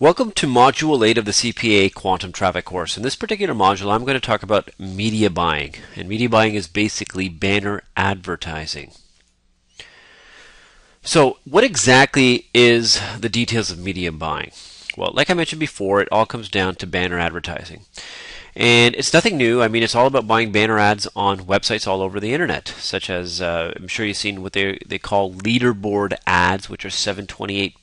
Welcome to Module 8 of the CPA Quantum Traffic course. In this particular module, I'm going to talk about media buying. And media buying is basically banner advertising. So, what exactly is the details of media buying? Well, like I mentioned before, it all comes down to banner advertising. And it's nothing new. I mean, it's all about buying banner ads on websites all over the internet, such as I'm sure you've seen what they call leaderboard ads, which are 728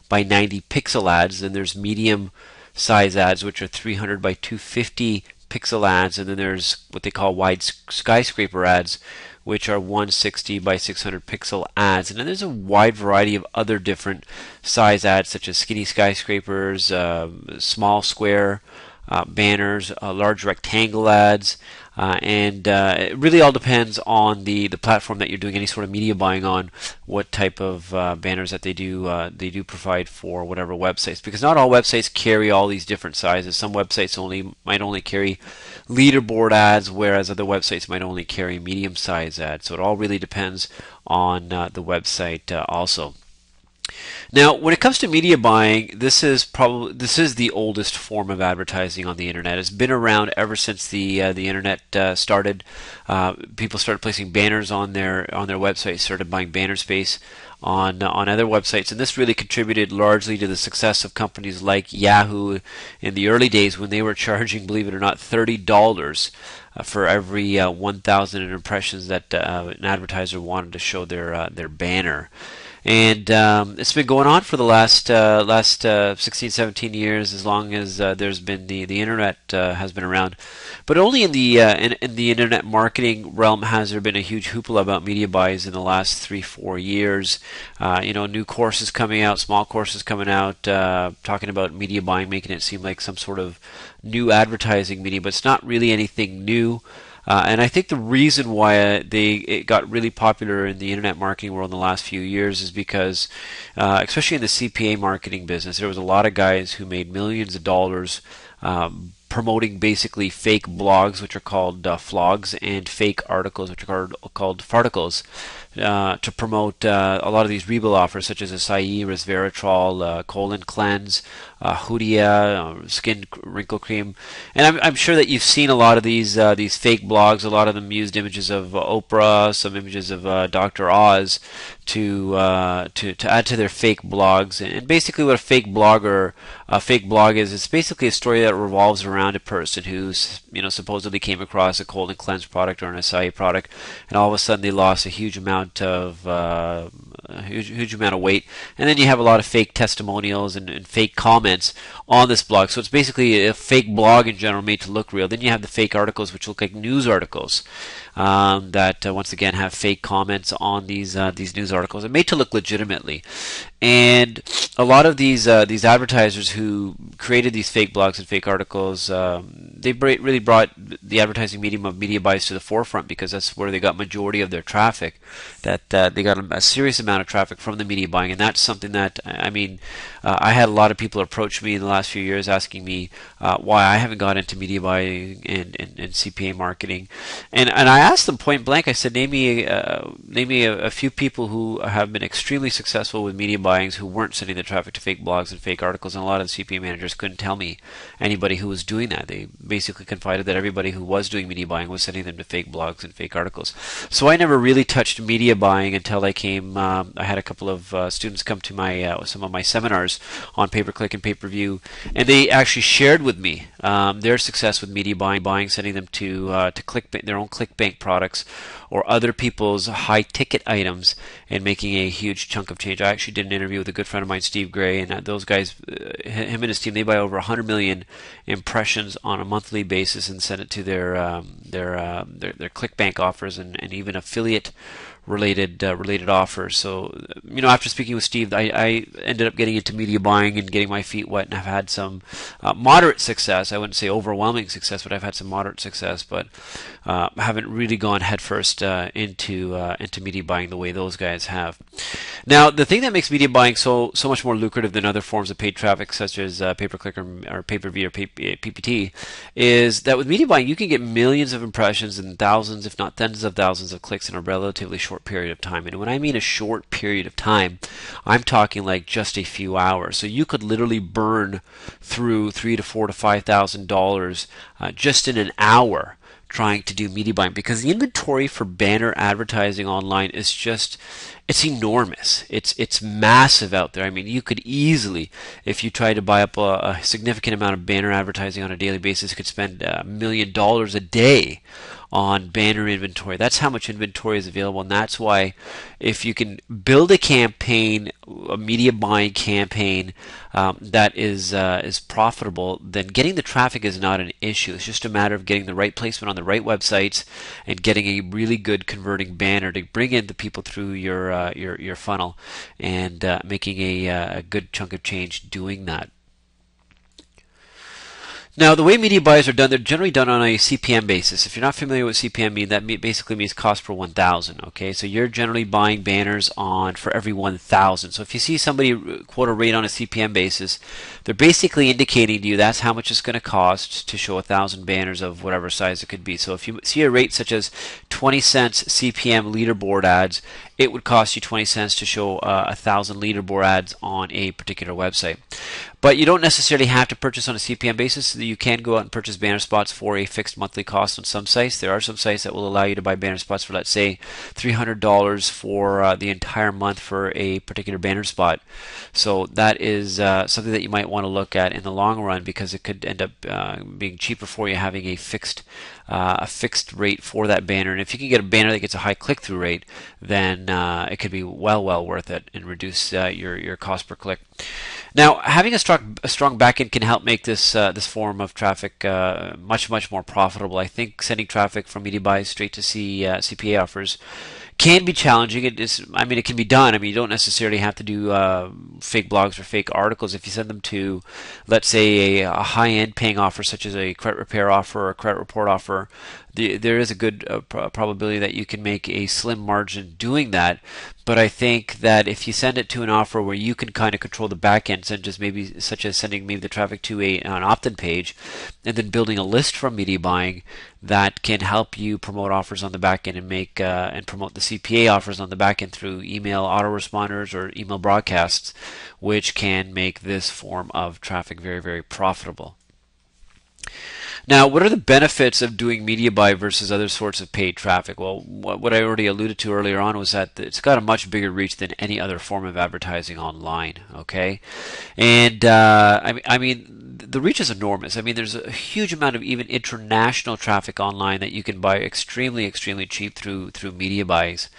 by 90 pixel ads. Then there's medium size ads, which are 300 by 250 pixel ads, and then there's what they call wide skyscraper ads, which are 160 by 600 pixel ads. And then there's a wide variety of other different size ads, such as skinny skyscrapers, small square banners, large rectangle ads, and it really all depends on the platform that you're doing any sort of media buying on, what type of banners that they do provide for whatever websites. Because not all websites carry all these different sizes. Some websites might only carry leaderboard ads, whereas other websites might only carry medium size ads. So it all really depends on the website also. Now, when it comes to media buying, this is the oldest form of advertising on the internet. It's been around ever since the internet started. People started placing banners on their websites, started buying banner space on other websites, and this really contributed largely to the success of companies like Yahoo in the early days, when they were charging, believe it or not, $30 for every 1,000 impressions that an advertiser wanted to show their banner. And it's been going on for the last 16, 17 years, as long as there's been the internet has been around. But only in the internet marketing realm has there been a huge hoopla about media buys in the last 3-4 years. New courses coming out, small courses coming out, talking about media buying, making it seem like some sort of new advertising media, but it's not really anything new. And I think the reason why it got really popular in the internet marketing world in the last few years is because, especially in the CPA marketing business, there was a lot of guys who made millions of dollars promoting basically fake blogs, which are called flogs, and fake articles, which are called farticles, to promote a lot of these rebuild offers, such as acai, resveratrol, colon cleanse, Hoodia, skin wrinkle cream. And I'm sure that you've seen a lot of these fake blogs. A lot of them used images of Oprah, some images of Dr. Oz to add to their fake blogs. And basically, what a fake blog is, it's basically a story that revolves around a person who's supposedly came across a colon cleanse product or an acai product, and all of a sudden they lost a huge amount of weight, and then you have a lot of fake testimonials and fake comments on this blog. So it's basically a fake blog in general, made to look real. Then you have the fake articles, which look like news articles, that once again have fake comments on these news articles, and made to look legitimately. And a lot of these advertisers who created these fake blogs and fake articles, they really brought the advertising medium of media buys to the forefront, because that's where they got majority of their traffic. That they got a serious amount of traffic from the media buying, and that's something that I had a lot of people approach me in the last few years asking me why I haven't got into media buying and CPA marketing, and I asked them point blank. I said, name me a few people who have been extremely successful with media buying who weren't sending the traffic to fake blogs and fake articles, and a lot of the CPA managers couldn't tell me anybody who was doing that. They basically confided that everybody who was doing media buying was sending them to fake blogs and fake articles. So I never really touched media buying until I had a couple of students come to some of my seminars on pay-per-click and pay-per-view, and they actually shared with me their success with media buying, sending them to ClickBank, their own ClickBank products or other people's high-ticket items, and making a huge chunk of change. I actually did an interview with a good friend of mine, Steve Gray, and those guys, him and his team, they buy over 100 million impressions on a monthly basis and send it to their ClickBank offers and even affiliate related offers. So after speaking with Steve, I ended up getting into media buying and getting my feet wet, and I've had some moderate success. I wouldn't say overwhelming success, but I've had some moderate success. But I haven't really gone headfirst into media buying the way those guys have. Now, the thing that makes media buying so much more lucrative than other forms of paid traffic, such as pay-per-click or pay-per-view or PPT, is that with media buying you can get millions of impressions and thousands, if not tens of thousands, of clicks in a relatively short short period of time. And when I mean a short period of time, I'm talking like just a few hours. So you could literally burn through $3,000 to $4,000 to $5,000 just in an hour trying to do media buying, because the inventory for banner advertising online is just, it's enormous. It's massive out there. I mean, you could easily, if you try to buy up a significant amount of banner advertising on a daily basis, could spend $1 million a day on banner inventory. That's how much inventory is available, and that's why if you can build a campaign, a media buying campaign that is profitable, then getting the traffic is not an issue. It's just a matter of getting the right placement on the right websites and getting a really good converting banner to bring in the people through your funnel, and making a good chunk of change doing that. Now, the way media buys are done, they're generally done on a CPM basis. If you're not familiar with CPM, that basically means cost per 1,000. Okay, so you're generally buying banners for every 1,000. So if you see somebody quote a rate on a CPM basis, they're basically indicating to you that's how much it's going to cost to show 1,000 banners of whatever size it could be. So if you see a rate such as 20 cents CPM leaderboard ads, it would cost you 20 cents to show 1,000 leaderboard ads on a particular website. But you don't necessarily have to purchase on a CPM basis. You can go out and purchase banner spots for a fixed monthly cost on some sites. There are some sites that will allow you to buy banner spots for, let's say, $300 for the entire month for a particular banner spot. So that is something that you might want to look at in the long run, because it could end up being cheaper for you having a fixed rate for that banner. And if you can get a banner that gets a high click-through rate, then it could be well worth it and reduce your cost per click. Now, having a strong backend can help make this form of traffic much more profitable. I think sending traffic from media buys straight to CPA offers can be challenging. It can be done. I mean, you don't necessarily have to do fake blogs or fake articles. If you send them to, let's say, a high-end paying offer such as a credit repair offer or a credit report offer, there is a good probability that you can make a slim margin doing that. But I think that if you send it to an offer where you can kind of control the back end, and just maybe such as sending maybe the traffic to an opt-in page, and then building a list from media buying that can help you promote offers on the back end and make and promote the CPA offers on the back end through email autoresponders or email broadcasts, which can make this form of traffic very profitable. Now, what are the benefits of doing media buy versus other sorts of paid traffic? Well, what I already alluded to earlier on was that it's got a much bigger reach than any other form of advertising online. Okay, and I mean the reach is enormous. I mean, there's a huge amount of even international traffic online that you can buy extremely cheap through media buys.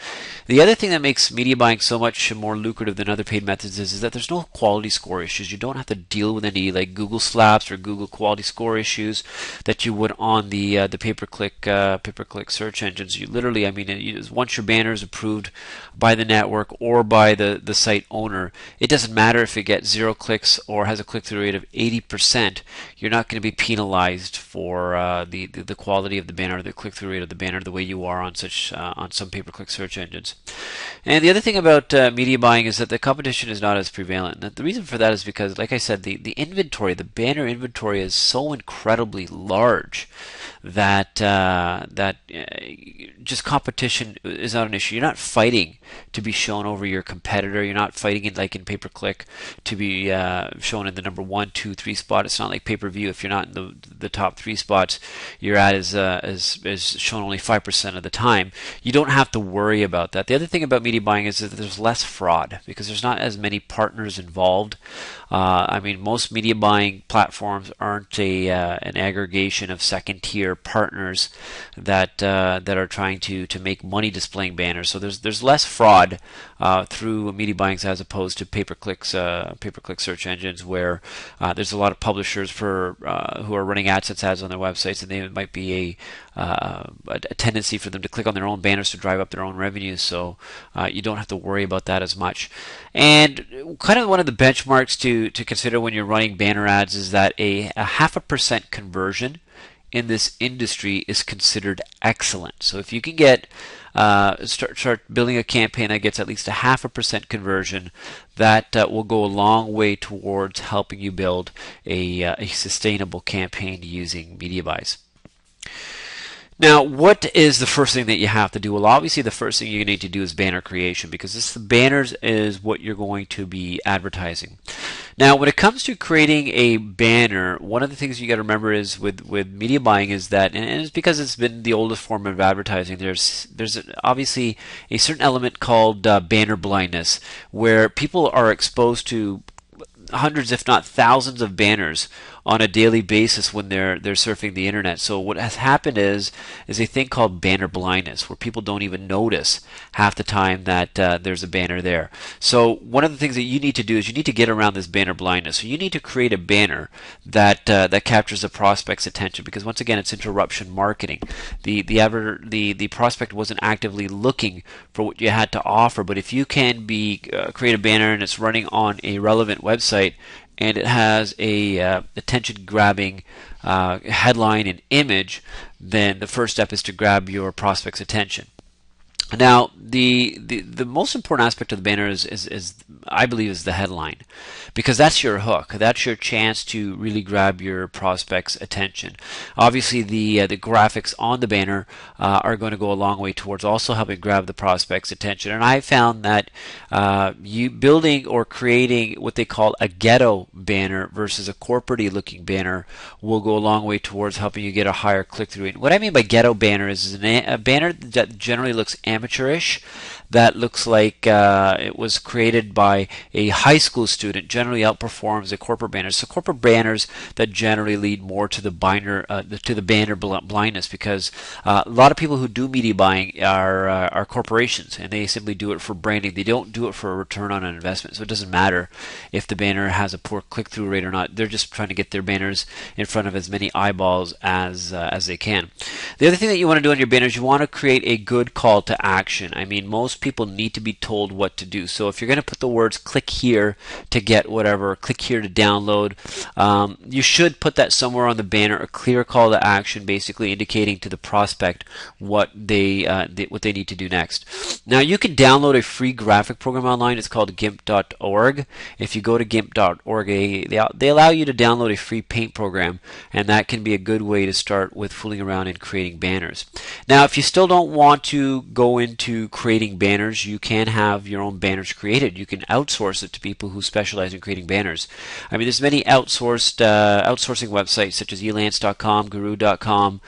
The other thing that makes media buying so much more lucrative than other paid methods is that there's no quality score issues. You don't have to deal with any like Google slaps or Google quality score issues that you would on the pay-per-click search engines. You literally, I mean, once your banner is approved by the network or by the site owner, it doesn't matter if it gets 0 clicks or has a click-through rate of 80%. You're not going to be penalized for the quality of the banner or the click-through rate of the banner the way you are on some pay-per-click search engines. And the other thing about media buying is that the competition is not as prevalent. The reason for that is because, like I said, the inventory, the banner inventory, is so incredibly large that just competition is not an issue. You're not fighting to be shown over your competitor. You're not fighting in pay-per-click to be shown in the number 1, 2, 3 spot. It's not like pay-per-view. If you're not in the top 3 spots, your ad is shown only 5% of the time. You don't have to worry about that. The other thing about media buying is that there's less fraud because there's not as many partners involved. I mean, most media buying platforms aren't an aggregation of second-tier partners that are trying to make money displaying banners. So there's less fraud through media buying as opposed to pay-per-click search engines where there's a lot of publishers who are running AdSense ads on their websites, and there might be a tendency for them to click on their own banners to drive up their own revenue. So you don't have to worry about that as much. And kind of one of the benchmarks to consider when you're running banner ads is that a 0.5% conversion in this industry is considered excellent. So if you can get start building a campaign that gets at least a 0.5% conversion, that will go a long way towards helping you build a sustainable campaign using media buys. Now, what is the first thing that you have to do? Well, obviously, the first thing you need to do is banner creation, because the banners is what you're going to be advertising. Now, when it comes to creating a banner, one of the things you got to remember is with media buying is that, and it's because it's been the oldest form of advertising. There's obviously a certain element called banner blindness, where people are exposed to hundreds, if not thousands, of banners on a daily basis when they're surfing the internet. So what has happened is a thing called banner blindness, where people don't even notice half the time that there's a banner there. So one of the things that you need to do is you need to get around this banner blindness. So you need to create a banner that that captures the prospect's attention, because once again, it's interruption marketing. The prospect wasn't actively looking for what you had to offer, but if you can create a banner and it's running on a relevant website, and it has a attention-grabbing headline and image, then the first step is to grab your prospect's attention. Now, the most important aspect of the banner is I believe is the headline, because that's your hook. That's your chance to really grab your prospect's attention. Obviously, the graphics on the banner are going to go a long way towards also helping grab the prospect's attention. And I found that you building or creating what they call a ghetto banner versus a corporate-y looking banner will go a long way towards helping you get a higher click-through rate. What I mean by ghetto banner is a banner that generally looks amateurish, that looks like it was created by a high school student, generally outperforms a corporate banner. So corporate banners that generally lead more to the banner blindness, because a lot of people who do media buying are corporations, and they simply do it for branding. They don't do it for a return on an investment. So it doesn't matter if the banner has a poor click-through rate or not. They're just trying to get their banners in front of as many eyeballs as they can. The other thing that you want to do on your banners, you want to create a good call to action. I mean, most people need to be told what to do. So if you're going to put the words "click here to get whatever," "click here to download," you should put that somewhere on the banner, a clear call to action, basically indicating to the prospect what they need to do next. Now, you can download a free graphic program online. It's called GIMP.org. If you go to GIMP.org, they allow you to download a free paint program, and that can be a good way to start with fooling around and creating banners. Now, if you still don't want to go into creating banners, you can have your own banners created. You can outsource it to people who specialize in creating banners. I mean, there's many outsourcing websites such as Elance.com, Guru.com,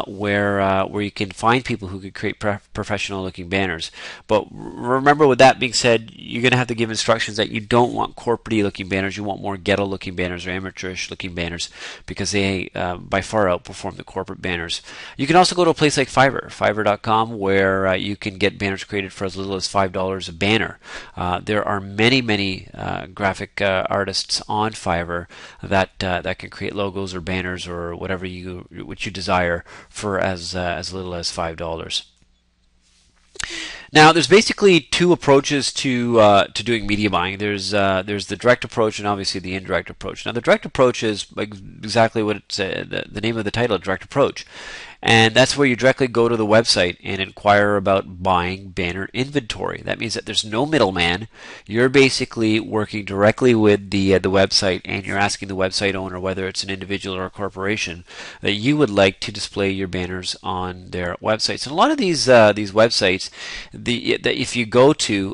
where you can find people who can create professional-looking banners. But remember, with that being said, you're going to have to give instructions that you don't want corporate-looking banners. You want more ghetto-looking banners or amateurish-looking banners, because they by far outperform the corporate banners. You can also go to a place like Fiverr.com, where you can get banners created for as little as $5 a banner. There are many graphic artists on Fiverr that can create logos or banners or whatever you desire for as little as $5. Now, there's basically two approaches to doing media buying. There's the direct approach and obviously the indirect approach. Now, the direct approach is exactly what it's the name of the title, direct approach. And that's where you directly go to the website and inquire about buying banner inventory. That means that there's no middleman. You're basically working directly with the website, and you're asking the website owner, whether it's an individual or a corporation, that you would like to display your banners on their websites. And a lot of these websites, that if you go to,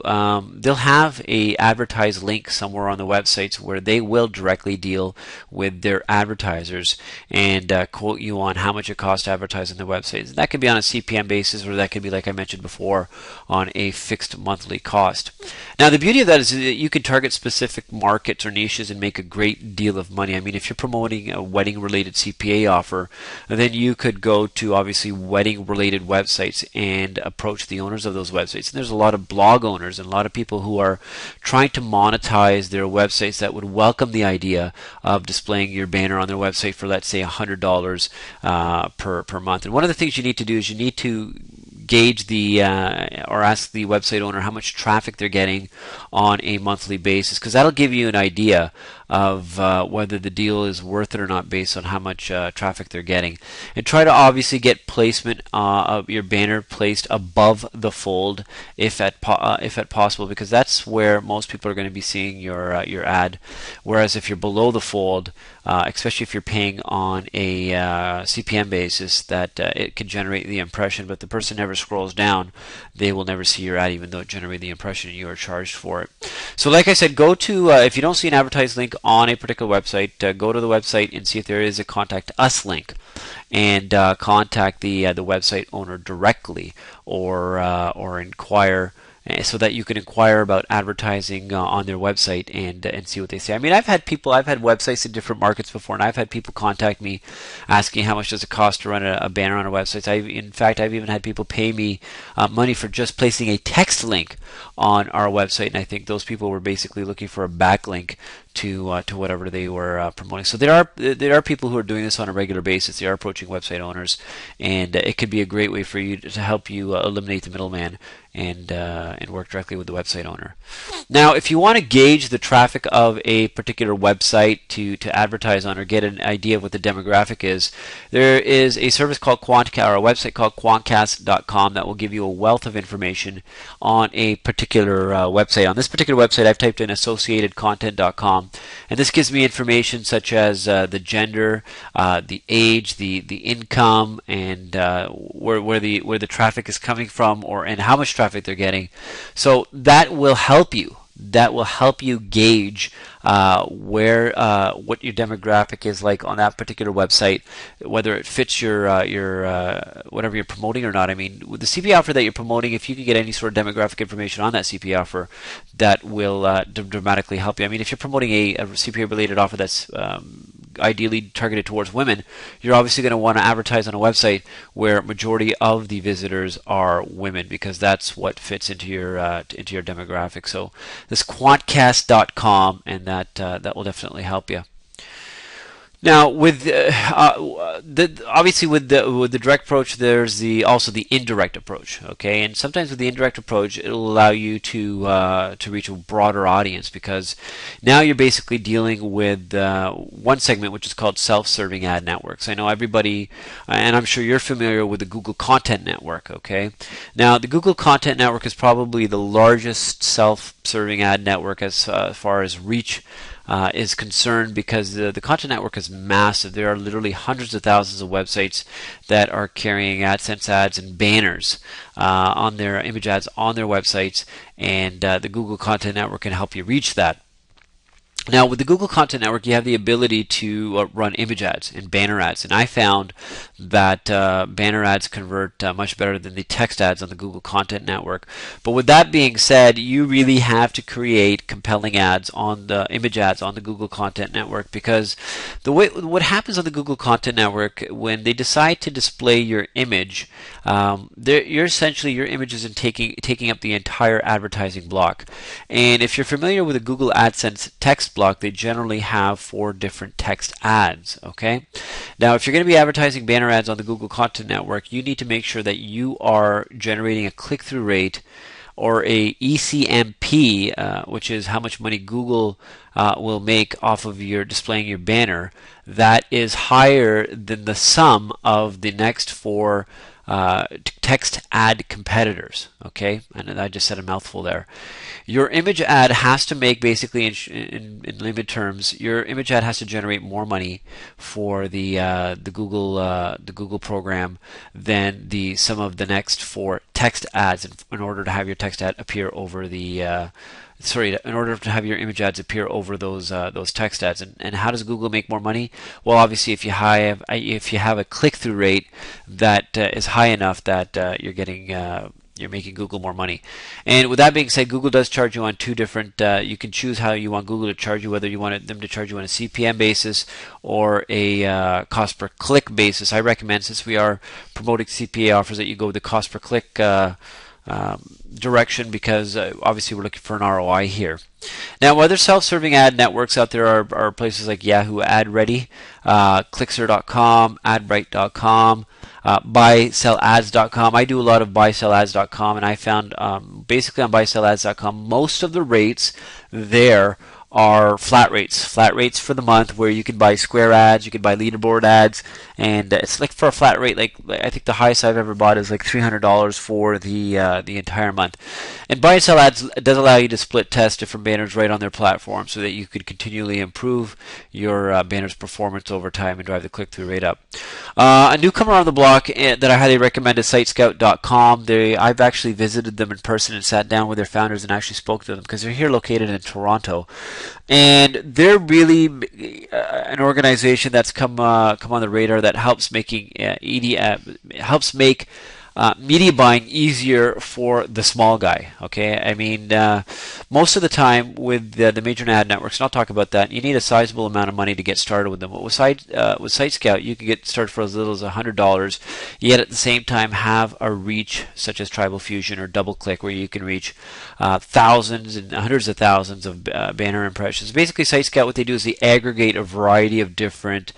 they'll have a advertised link somewhere on the websites where they will directly deal with their advertisers and quote you on how much it costs to advertise on their websites. That could be on a CPM basis, or that could be, like I mentioned before, on a fixed monthly cost. Now, the beauty of that is that you can target specific markets or niches and make a great deal of money. I mean, if you're promoting a wedding-related CPA offer, then you could go to obviously wedding-related websites and approach the owners of those websites. And there's a lot of blog owners and a lot of people who are trying to monetize their websites that would welcome the idea of displaying your banner on their website for, let's say, $100 per month. And one of the things you need to do is you need to gauge or ask the website owner how much traffic they're getting on a monthly basis, because that'll give you an idea whether the deal is worth it or not based on how much traffic they're getting. And try to obviously get placement of your banner placed above the fold if at possible, because that's where most people are going to be seeing your ad. Whereas if you're below the fold, especially if you're paying on a CPM basis, that it can generate the impression, but the person never scrolls down, they will never see your ad even though it generated the impression and you are charged for it. So like I said, go to, if you don't see an advertised link on a particular website, go to the website and see if there is a contact us link, and contact the website owner directly, or inquire, so that you can inquire about advertising on their website and see what they say. I mean, I've had websites in different markets before, and I've had people contact me asking how much does it cost to run a banner on a website. In fact, I've even had people pay me money for just placing a text link on our website, and I think those people were basically looking for a backlink to whatever they were promoting. So there are people who are doing this on a regular basis. They are approaching website owners, and it could be a great way for you to help you eliminate the middleman and work directly with the website owner. Now, if you want to gauge the traffic of a particular website to advertise on, or get an idea of what the demographic is, there is a service called Quantcast, or a website called Quantcast.com, that will give you a wealth of information on a particular website. On this particular website, I've typed in associatedcontent.com, and this gives me information such as the gender, the age, the income, and where the traffic is coming from, and how much traffic they're getting. So that will help you. That will help you gauge what your demographic is like on that particular website, whether it fits your whatever you're promoting or not. I mean, with the CPA offer that you're promoting, if you can get any sort of demographic information on that CPA offer, that will dramatically help you. I mean, if you're promoting a CPA related offer that's ideally targeted towards women, you're obviously going to want to advertise on a website where majority of the visitors are women, because that's what fits into your demographic. So this Quantcast.com, and that will definitely help you. Now, with obviously with the direct approach, there's also the indirect approach. Okay, and sometimes with the indirect approach, it'll allow you to reach a broader audience, because now you're basically dealing with one segment, which is called self-serving ad networks. I know everybody, and I'm sure you're familiar with the Google Content Network. Okay, now the Google Content Network is probably the largest self-serving ad network as far as reach is concerned, because the content network is massive. There are literally hundreds of thousands of websites that are carrying AdSense ads and banners on their image ads on their websites, and the Google Content Network can help you reach that. Now, with the Google Content Network, you have the ability to run image ads and banner ads, and I found that banner ads convert much better than the text ads on the Google Content Network. But with that being said, you really have to create compelling ads on the image ads on the Google Content Network, because what happens on the Google Content Network, when they decide to display your image, your image is taking up the entire advertising block. And if you're familiar with the Google AdSense text block, they generally have 4 different text ads. Okay, now if you're going to be advertising banner ads on the Google Content Network, you need to make sure that you are generating a click-through rate, or a ECMP, which is how much money Google will make off of your displaying your banner, that is higher than the sum of the next 4 text ad competitors. Okay, and I just said a mouthful there. Your image ad has to make, basically in layman terms, your image ad has to generate more money for the Google program than the sum of the next 4 text ads in order to have your text ad appear over the in order to have your image ads appear over those text ads. And how does Google make more money? Well, obviously, if you have a click-through rate that is high enough that you're making Google more money. And with that being said, Google does charge you on 2 different. You can choose how you want Google to charge you, whether you want them to charge you on a CPM basis or a cost per click basis. I recommend, since we are promoting CPA offers, that you go with the cost per click direction, because obviously we're looking for an ROI here. Now, other self-serving ad networks out there are places like Yahoo AdReady, Clickster.com, AdBrite.com, BuySellAds.com. I do a lot of BuySellAds.com, and I found basically on BuySellAds.com, most of the rates there are flat rates for the month, where you can buy square ads, you can buy leaderboard ads, and it's like for a flat rate. Like I think the highest I've ever bought is like $300 for the entire month. And buy and sell ads does allow you to split test different banners right on their platform, so that you could continually improve your banner's performance over time and drive the click-through rate up. A newcomer on the block that I highly recommend is SiteScout.com. I've actually visited them in person and sat down with their founders and actually spoke to them, because they're here located in Toronto, and they're really an organization that's come on the radar that helps helps make media buying easier for the small guy. Okay, I mean, most of the time with the major ad networks, and I'll talk about that, you need a sizable amount of money to get started with them. But with SiteScout, you can get started for as little as $100, yet at the same time have a reach such as Tribal Fusion or DoubleClick, where you can reach thousands and hundreds of thousands of banner impressions. Basically, SiteScout, what they do is they aggregate a variety of different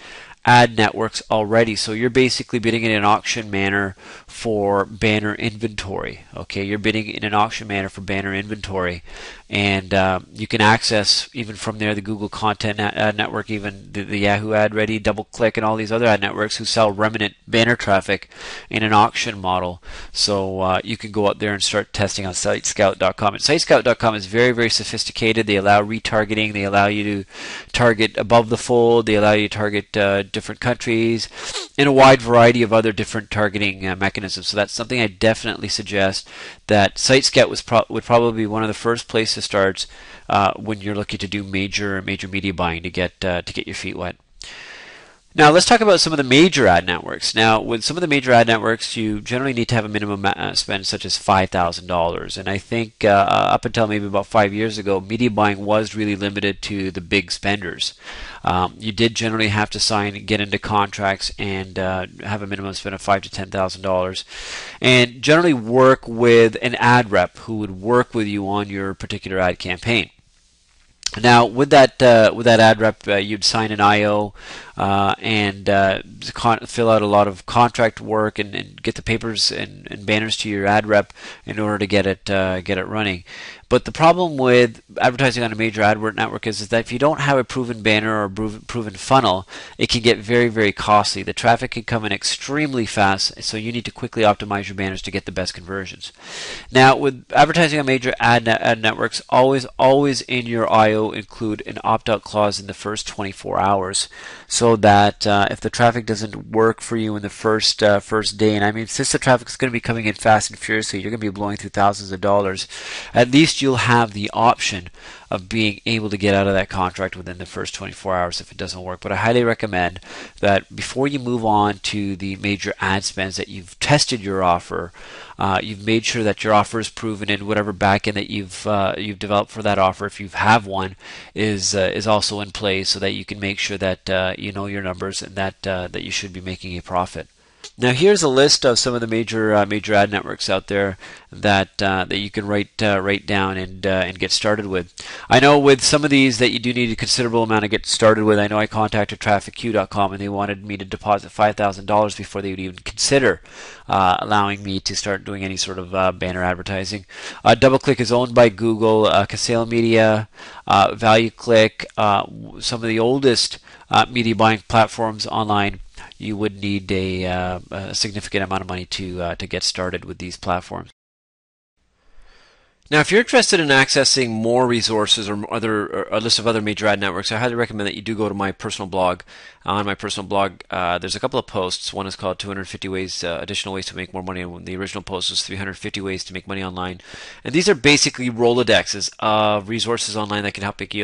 ad networks already. So you're basically bidding in an auction manner for banner inventory. Okay, you're bidding in an auction manner for banner inventory, and you can access even from there the Google Content Ad Network, even the Yahoo Ad Ready, DoubleClick, and all these other ad networks who sell remnant banner traffic in an auction model. So you can go out there and start testing on SiteScout.com. And SiteScout.com is very, very sophisticated. They allow retargeting. They allow you to target above the fold. They allow you to target different countries and a wide variety of other different targeting mechanisms. So that's something I definitely suggest. That SiteScout would probably be one of the first places to start when you're looking to do major media buying to get your feet wet. Now let's talk about some of the major ad networks. Now with some of the major ad networks, you generally need to have a minimum spend such as $5,000, and I think up until maybe about 5 years ago, media buying was really limited to the big spenders. You did generally have to get into contracts and have a minimum spend of $5,000 to $10,000, and generally work with an ad rep who would work with you on your particular ad campaign. Now, with that ad rep, you'd sign an IO and fill out a lot of contract work and get the papers and banners to your ad rep in order to get it running. But the problem with advertising on a major ad network is that if you don't have a proven banner or proven funnel, it can get very, very costly. The traffic can come in extremely fast, so you need to quickly optimize your banners to get the best conversions. Now, with advertising on major ad networks, always in your IO include an opt-out clause in the first 24 hours, so that if the traffic doesn't work for you in the first day, and I mean, since the traffic is going to be coming in fast and furiously, you're going to be blowing through thousands of dollars, at least you'll have the option of being able to get out of that contract within the first 24 hours if it doesn't work. But I highly recommend that before you move on to the major ad spends, that you've tested your offer, you've made sure that your offer is proven, and whatever backend that you've developed for that offer, if you have one, is also in place, so that you can make sure that you know your numbers and that you should be making a profit. Now here's a list of some of the major ad networks out there that you can write down and get started with. I know with some of these that you do need a considerable amount to get started with. I know I contacted TrafficQ.com and they wanted me to deposit $5,000 before they would even consider allowing me to start doing any sort of banner advertising. DoubleClick is owned by Google. Kaseya Media, ValueClick, some of the oldest media buying platforms online. You would need a significant amount of money to get started with these platforms. Now, if you're interested in accessing more resources or a list of other major ad networks, I highly recommend that you do go to my personal blog. On my personal blog, there's a couple of posts. One is called 250 additional ways to make more money, and the original post was 350 ways to make money online. And these are basically Rolodexes of resources online that can help make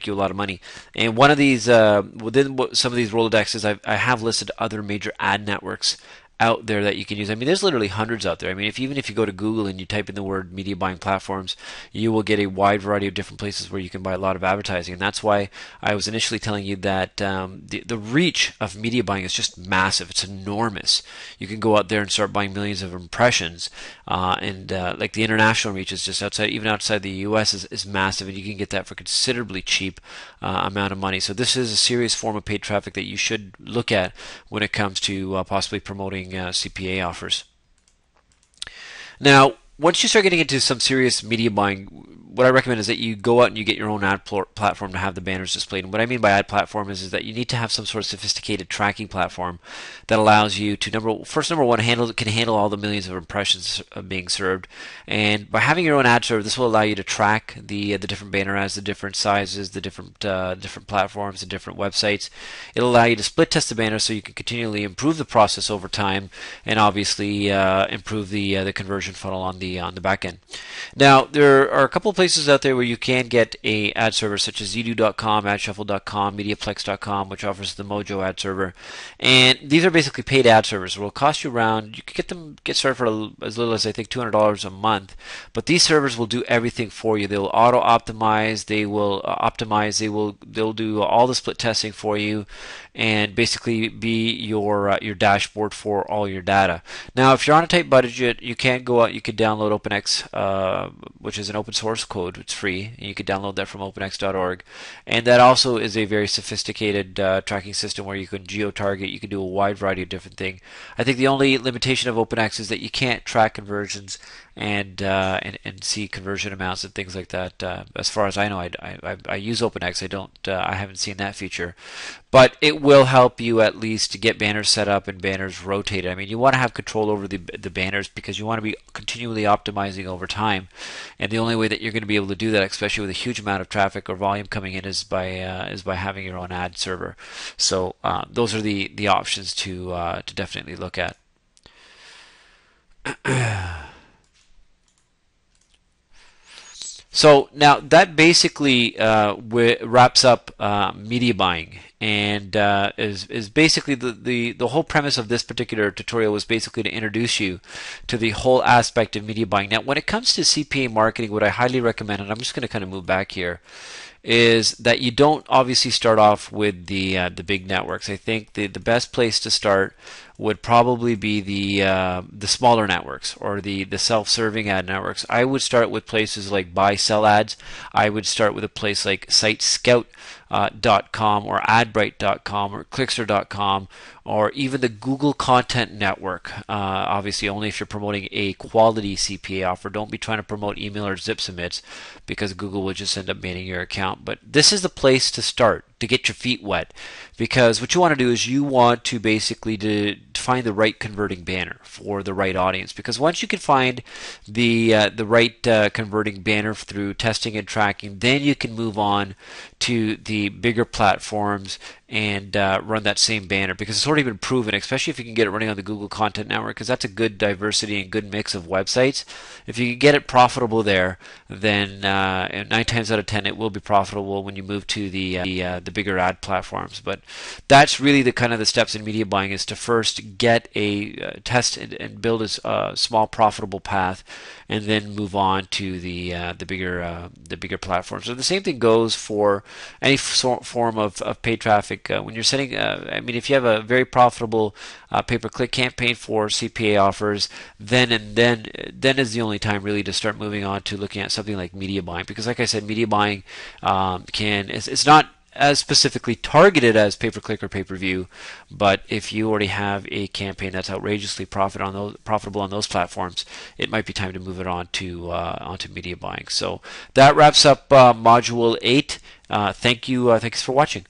you a lot of money. And one of these, within some of these Rolodexes, I have listed other major ad networks out there that you can use. I mean, there's literally hundreds out there. I mean, even if you go to Google and you type in the word media buying platforms, you will get a wide variety of different places where you can buy a lot of advertising. And that's why I was initially telling you that the reach of media buying is just massive. It's enormous. You can go out there and start buying millions of impressions, and like the international reach is just even outside the US is massive, and you can get that for considerably cheap amount of money. So this is a serious form of paid traffic that you should look at when it comes to possibly promoting CPA offers. Now, once you start getting into some serious media buying, what I recommend is that you go out and you get your own ad platform to have the banners displayed. And what I mean by ad platform is that you need to have some sort of sophisticated tracking platform that allows you to number one can handle all the millions of impressions being served. And by having your own ad server, this will allow you to track the different banner ads, the different sizes, the different platforms, the different websites. It'll allow you to split test the banner so you can continually improve the process over time, and obviously improve the conversion funnel on the back end. Now, there are a couple of places out there where you can get a ad server, such as edu.com, adshuffle.com, mediaplex.com, which offers the Mojo ad server, and these are basically paid ad servers. It will cost you around, you can get started for as little as I think $200 a month, but these servers will do everything for you. They will auto optimize, they will optimize, they'll do all the split testing for you, and basically be your dashboard for all your data. Now, if you're on a tight budget, you can go out, you could download OpenX, which is an open source code. It's free, and you could download that from openx.org. And that also is a very sophisticated tracking system where you can geo-target, you can do a wide variety of different things. I think the only limitation of OpenX is that you can't track conversions and see conversion amounts and things like that. As far as I know, I use OpenX. I haven't seen that feature, but it will help you at least to get banners set up and banners rotated. I mean, you want to have control over the banners because you want to be continually optimizing over time, and the only way that you're going to be able to do that, especially with a huge amount of traffic or volume coming in, is by having your own ad server. So those are the options to definitely look at. So now that basically wraps up media buying, and is basically the whole premise of this particular tutorial was basically to introduce you to the whole aspect of media buying. Now, when it comes to CPA marketing, what I highly recommend, and I'm just going to kind of move back here, is that you don't obviously start off with the big networks. I think the best place to start would probably be the smaller networks, or the self-serving ad networks. I would start with places like Buy Sell Ads. I would start with a place like SiteScout.com or AdBright.com or Clickster.com, or even the Google Content Network. Obviously, only if you're promoting a quality CPA offer. Don't be trying to promote email or zip submits, because Google will just end up banning your account. But this is the place to start, to get your feet wet, because what you want to do is you want to basically to find the right converting banner for the right audience. Because once you can find the right converting banner through testing and tracking, then you can move on to the bigger platforms and run that same banner, because it's already been proven, especially if you can get it running on the Google Content Network, because that's a good diversity and good mix of websites. If you can get it profitable there, then 9 times out of 10 it will be profitable when you move to the bigger ad platforms. But that's really the kind of the steps in media buying, is to first get a test and build a small profitable path, and then move on to the bigger platforms. So the same thing goes for any form of paid traffic. When you're setting, I mean, if you have a very profitable pay-per-click campaign for CPA offers, then is the only time really to start moving on to looking at something like media buying. Because, like I said, media buying it's not as specifically targeted as pay-per-click or pay-per-view, but if you already have a campaign that's outrageously profitable on those platforms, it might be time to move it on to onto media buying. So that wraps up Module 8. Thanks for watching.